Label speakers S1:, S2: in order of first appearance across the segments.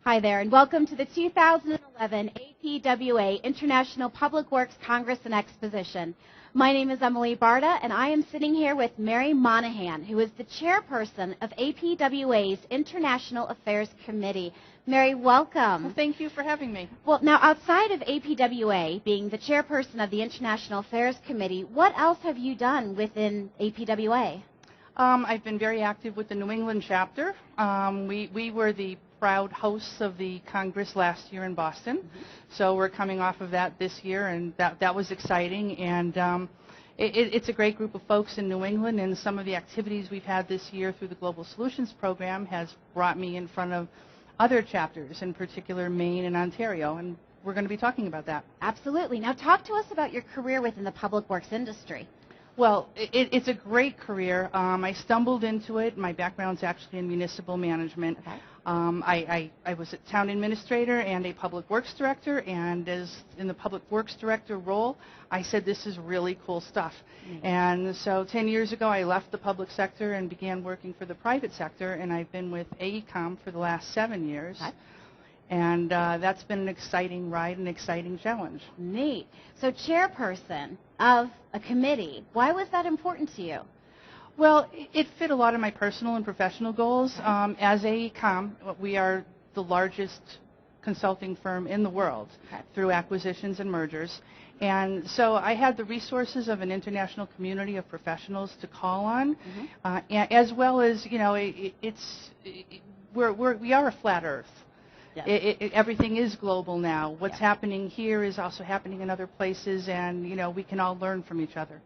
S1: Hi there, and welcome to the 2011 APWA International Public Works Congress and Exposition. My name is Emily Barta, and I am sitting here with Mary Monahan, who is the chairperson of APWA's International Affairs Committee. Mary, welcome.
S2: Well, thank you for having me.
S1: Well, now, outside of APWA being the chairperson of the International Affairs Committee, what else have you done within APWA?
S2: I've been very active with the New England chapter. We were the proud hosts of the Congress last year in Boston, so we're coming off of that this year, and that was exciting. And it's a great group of folks in New England, and some of the activities we've had this year through the Global Solutions Program has brought me in front of other chapters, in particular Maine and Ontario, and we're going to be talking about that.
S1: Absolutely. Now, talk to us about your career within the public works industry.
S2: Well, it's a great career. I stumbled into it. My background's actually in municipal management.
S1: Okay.
S2: I was a town administrator and a public works director, and as in the public works director role, I said this is really cool stuff. And so 10 years ago, I left the public sector and began working for the private sector, and I've been with AECOM for the last 7 years.
S1: Okay.
S2: And that's been an exciting ride, an exciting challenge.
S1: Neat. So chairperson of a committee, why was that important to you?
S2: Well, it fit a lot of my personal and professional goals. As AECOM, we are the largest consulting firm in the world through acquisitions and mergers. And so I had the resources of an international community of professionals to call on, as well as, you know, we are a flat earth. Yes. Everything is global now. What's happening here is also happening in other places, and, you know, we can all learn from each other.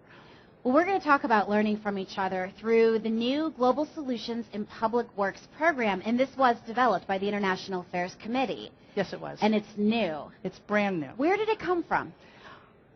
S1: Well, we're going to talk about learning from each other through the new Global Solutions in Public Works program, and this was developed by the International Affairs Committee.
S2: Yes, it was.
S1: And it's new.
S2: It's brand new.
S1: Where did it come from?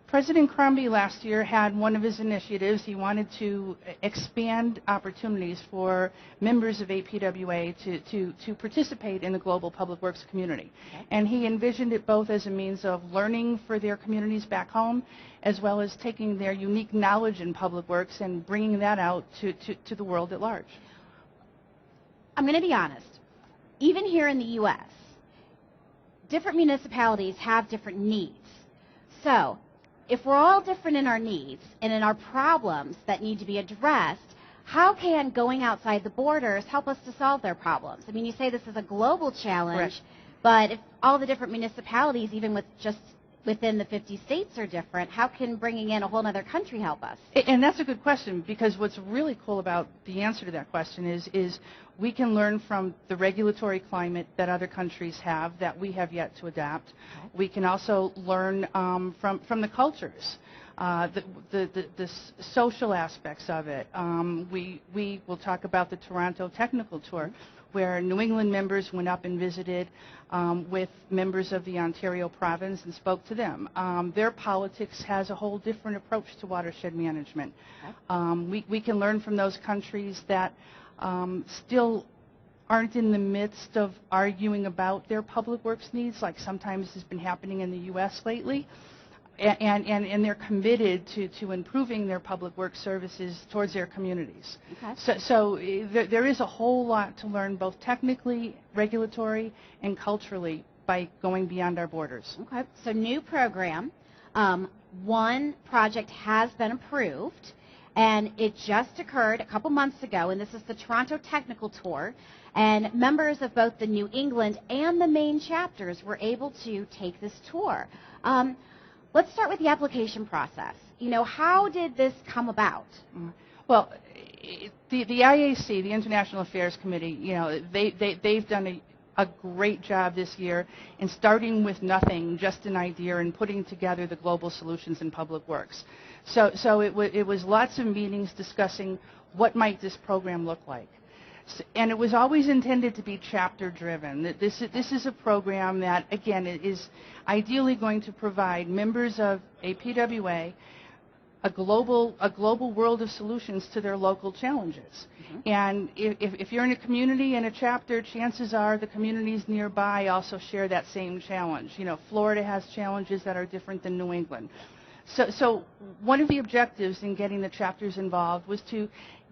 S2: President Crombie last year had one of his initiatives. He wanted to expand opportunities for members of APWA to participate in the global public works community. Okay. And he envisioned it both as a means of learning for their communities back home, as well as taking their unique knowledge in public works and bringing that out to the world at large.
S1: I'm going to be honest. Even here in the U.S., different municipalities have different needs. So, if we're all different in our needs and in our problems that need to be addressed, how can going outside the borders help us to solve their problems? I mean, you say this is a global challenge, correct, but if all the different municipalities, even with just within the 50 states, are different, how can bringing in a whole other country help us?
S2: And that's a good question, because what's really cool about the answer to that question is we can learn from the regulatory climate that other countries have that we have yet to adapt. Okay. We can also learn from the cultures, the social aspects of it. We will talk about the Toronto Technical Tour, where New England members went up and visited with members of the Ontario province and spoke to them. Their politics has a whole different approach to watershed management. We can learn from those countries that still aren't in the midst of arguing about their public works needs, like sometimes has been happening in the U.S. lately. And they're committed to improving their public works services towards their communities. Okay. So there is a whole lot to learn, both technically, regulatory, and culturally, by going beyond our borders.
S1: Okay. So new program. One project has been approved, and it just occurred a couple months ago, and this is the Toronto Technical Tour. And members of both the New England and the Maine chapters were able to take this tour. Let's start with the application process. You know, how did this come about?
S2: Well, the IAC, the International Affairs Committee, you know, they've done a great job this year in starting with nothing, just an idea, and putting together the Global Solutions in Public Works. So it was lots of meetings discussing what might this program look like. And it was always intended to be chapter-driven. This is a program that, again, is ideally going to provide members of APWA a global world of solutions to their local challenges. And if you're in a community and a chapter, chances are the communities nearby also share that same challenge. You know, Florida has challenges that are different than New England. So one of the objectives in getting the chapters involved was to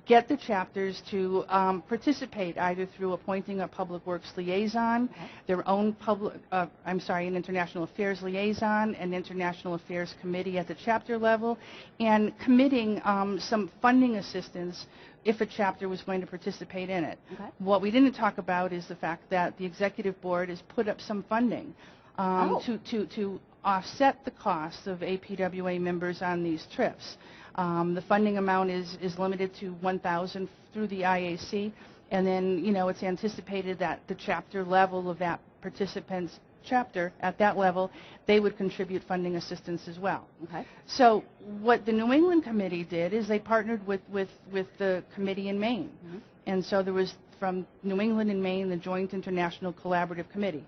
S2: get the chapters to participate either through appointing a public works liaison, their own an international affairs liaison, an international affairs committee at the chapter level, and committing some funding assistance if a chapter was going to participate in it. What we didn't talk about is the fact that the executive board has put up some funding to offset the costs of APWA members on these trips. The funding amount is limited to $1,000 through the IAC, and then it's anticipated that the chapter level of that participant's chapter at that level, they would contribute funding assistance as well. So what the New England committee did is they partnered with the committee in Maine, and so there was from New England and Maine the Joint International Collaborative Committee,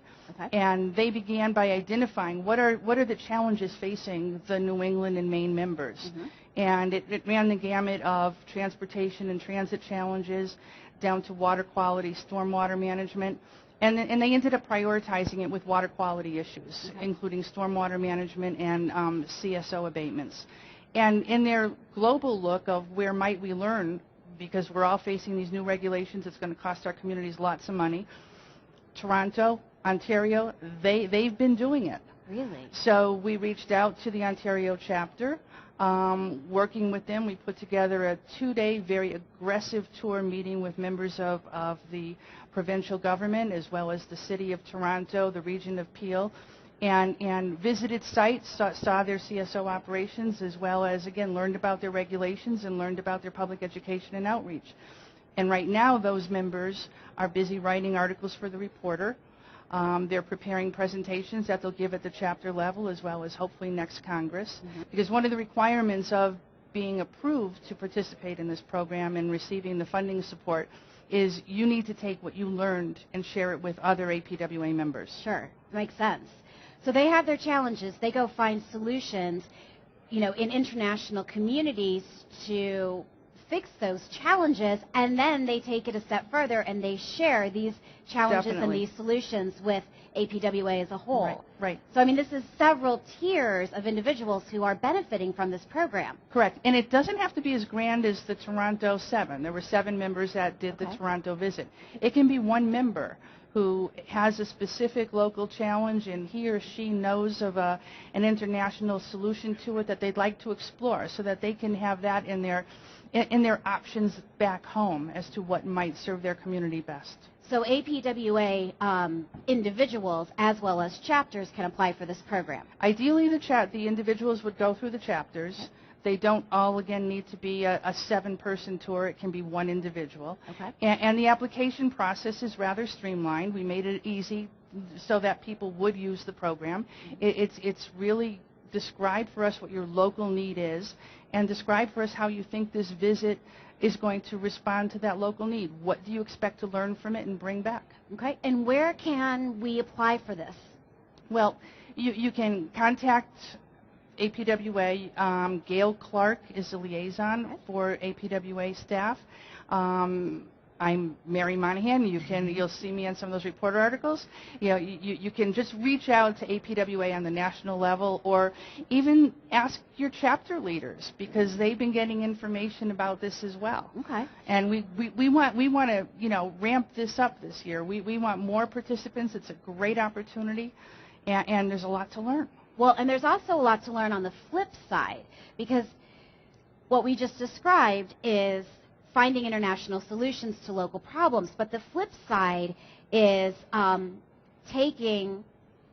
S2: and they began by identifying what are the challenges facing the New England and Maine members. And it ran the gamut of transportation and transit challenges down to water quality, stormwater management, and they ended up prioritizing it with water quality issues, including stormwater management and CSO abatements. And in their global look of where might we learn, because we're all facing these new regulations, it's going to cost our communities lots of money. Toronto, Ontario, they've been doing it.
S1: Really?
S2: So we reached out to the Ontario chapter. Working with them, we put together a 2-day, very aggressive tour meeting with members of the provincial government as well as the City of Toronto, the region of Peel, and visited sites, saw their CSO operations, as well as, again, learned about their regulations and learned about their public education and outreach. And right now, those members are busy writing articles for the Reporter. They're preparing presentations that they'll give at the chapter level as well as hopefully next Congress. Because one of the requirements of being approved to participate in this program and receiving the funding support is you need to take what you learned and share it with other APWA members.
S1: Sure, makes sense. So they have their challenges. They go find solutions, in international communities to fix those challenges, and then they take it a step further and they share these challenges and these solutions with APWA as a whole.
S2: Right.
S1: So, this is several tiers of individuals who are benefiting from this program.
S2: Correct. And it doesn't have to be as grand as the Toronto 7. There were 7 members that did the Toronto visit. It can be one member who has a specific local challenge and he or she knows of an international solution to it that they'd like to explore so that they can have that in their options back home as to what might serve their community best.
S1: So APWA individuals as well as chapters can apply for this program?
S2: Ideally, the individuals would go through the chapters. They don't all, again, need to be a 7-person tour. It can be one individual. And the application process is rather streamlined. We made it easy so that people would use the program. It's really describe for us what your local need is and describe for us how you think this visit is going to respond to that local need. What do you expect to learn from it and bring back?
S1: Okay. And where can we apply for this?
S2: Well, you can contact APWA. Gail Clark is the liaison for APWA staff. I'm Mary Monahan. You'll see me on some of those reporter articles. You can just reach out to APWA on the national level, or even ask your chapter leaders because they've been getting information about this as well. And we want to ramp this up this year. We want more participants. It's a great opportunity, and there's a lot to learn.
S1: Well, and there's also a lot to learn on the flip side, because what we just described is finding international solutions to local problems, but the flip side is taking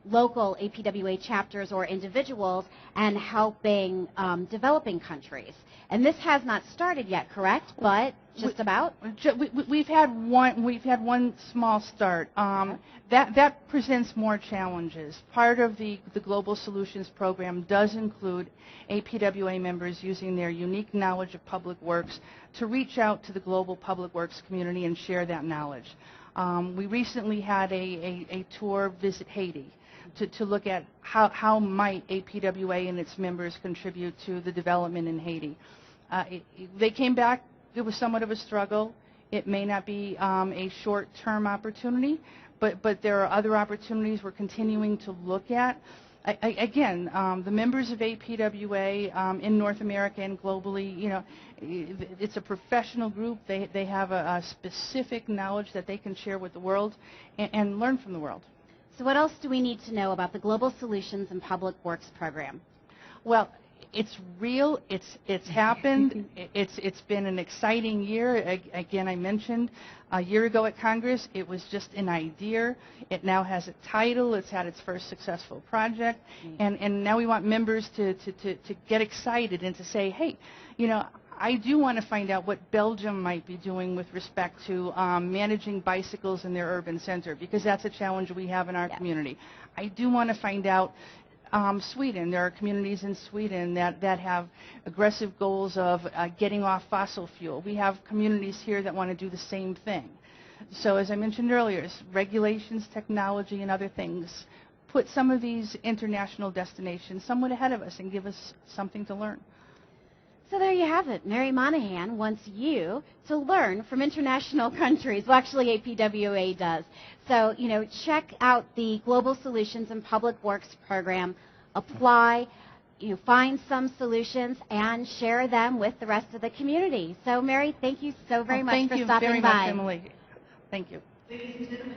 S1: local APWA chapters or individuals and helping developing countries. And this has not started yet, correct? But just about?
S2: We've had one small start. That presents more challenges. Part of the Global Solutions Program does include APWA members using their unique knowledge of public works to reach out to the global public works community and share that knowledge. We recently had a tour visit Haiti to look at how might APWA and its members contribute to the development in Haiti. They came back. It was somewhat of a struggle. It may not be a short-term opportunity, but there are other opportunities we're continuing to look at. Again, the members of APWA in North America and globally, it's a professional group. They have a specific knowledge that they can share with the world and learn from the world.
S1: So what else do we need to know about the Global Solutions and Public Works program?
S2: Well, it's real. It's happened. It's been an exciting year. Again, I mentioned a year ago at Congress, it was just an idea. It now has a title. It's had its first successful project, and now we want members to get excited and to say, hey, I do want to find out what Belgium might be doing with respect to managing bicycles in their urban center, because that's a challenge we have in our community. I do want to find out Sweden. There are communities in Sweden that have aggressive goals of getting off fossil fuel. We have communities here that want to do the same thing. So as I mentioned earlier, regulations, technology, and other things put some of these international destinations somewhat ahead of us and give us something to learn.
S1: So there you have it. Mary Monahan wants you to learn from international countries. Well, actually, APWA does. So, check out the Global Solutions and Public Works program. Apply, find some solutions, and share them with the rest of the community. So, Mary, thank you so very much for stopping by.
S2: Thank you very much, Emily. Thank you.